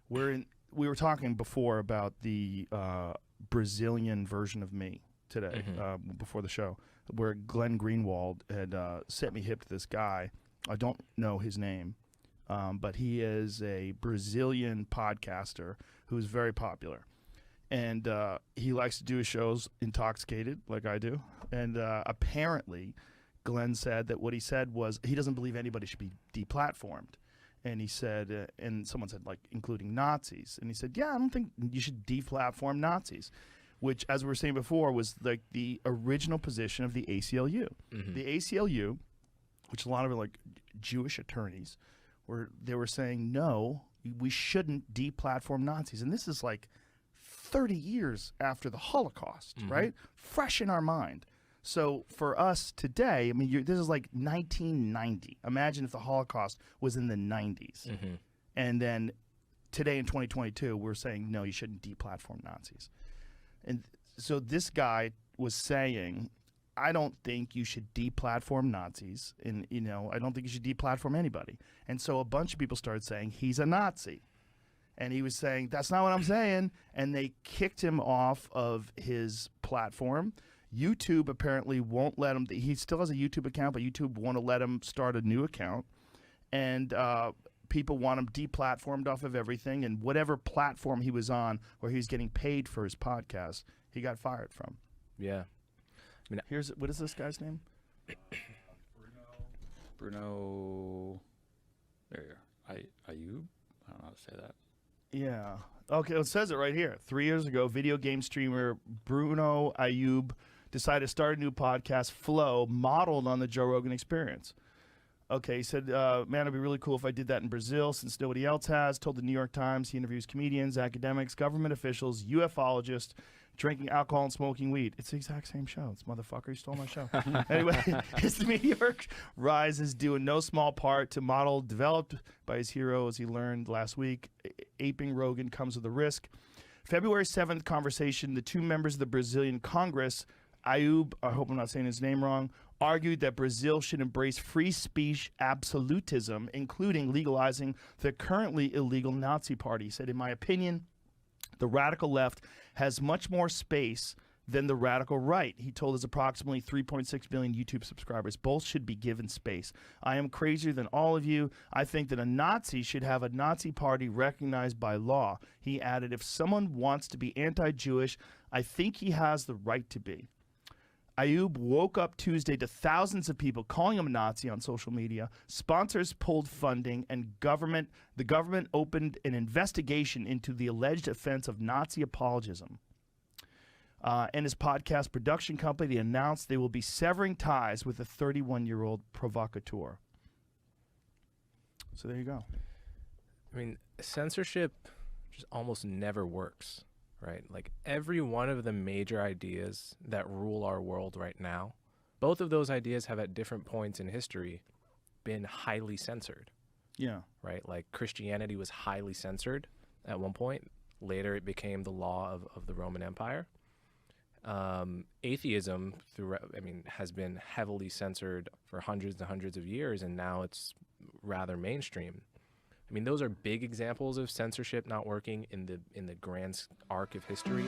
We were talking before about the Brazilian version of me today, before the show, where Glenn Greenwald had set me hip to this guy. I don't know his name, but he is a Brazilian podcaster who's very popular. And he likes to do his shows intoxicated, like I do. And apparently, Glenn said that what he said was he doesn't believe anybody should be deplatformed. And he said, and someone said, like, including Nazis. And he said, yeah, I don't think you should deplatform Nazis, which, as we were saying before, was like the original position of the ACLU. The ACLU, which a lot of like Jewish attorneys, they were saying, no, we shouldn't deplatform Nazis. And this is like 30 years after the Holocaust, right? Fresh in our mind. So for us today, I mean, this is like 1990. Imagine if the Holocaust was in the 90s. And then today in 2022, we're saying, no, you shouldn't deplatform Nazis. And so this guy was saying, I don't think you should deplatform Nazis. And, you know, I don't think you should deplatform anybody. And so a bunch of people started saying he's a Nazi. And he was saying, that's not what I'm saying. And they kicked him off of his platform. YouTube apparently won't let him. He still has a YouTube account, but YouTube won't let him start a new account. And people want him deplatformed off of everything. And whatever platform he was on where he was getting paid for his podcast, he got fired from. Yeah. I mean, what is this guy's name? Bruno. There you are. Ayub? I don't know how to say that. Yeah. Okay, it says it right here. 3 years ago, video game streamer Bruno Ayub decided to start a new podcast, Flow, modeled on the Joe Rogan Experience. Okay, he said, man, it'd be really cool if I did that in Brazil since nobody else has. Told the New York Times he interviews comedians, academics, government officials, ufologists, drinking alcohol and smoking weed. It's the exact same show. This motherfucker, he stole my show. Anyway, his meteoric rise is due in no small part to model developed by his hero, as he learned last week. Aping Rogan comes with a risk. February 7th conversation, the two members of the Brazilian Congress, Ayub, I hope I'm not saying his name wrong, argued that Brazil should embrace free speech absolutism, including legalizing the currently illegal Nazi party. He said, in my opinion, the radical left has much more space than the radical right. He told his approximately 3.6 million YouTube subscribers. Both should be given space. I am crazier than all of you. I think that a Nazi should have a Nazi party recognized by law. He added, if someone wants to be anti-Jewish, I think he has the right to be. Ayub woke up Tuesday to thousands of people calling him a Nazi on social media. Sponsors pulled funding, and the government opened an investigation into the alleged offense of Nazi apologism. And his podcast production company announced they will be severing ties with the 31-year-old provocateur. So there you go. I mean, censorship just almost never works. Right? Like every one of the major ideas that rule our world right now, both of those ideas have at different points in history been highly censored. Yeah. Right? Like Christianity was highly censored at one point. Later it became the law of the Roman Empire. Atheism has been heavily censored for hundreds and hundreds of years, and now it's rather mainstream. I mean, those are big examples of censorship not working in the grand arc of history.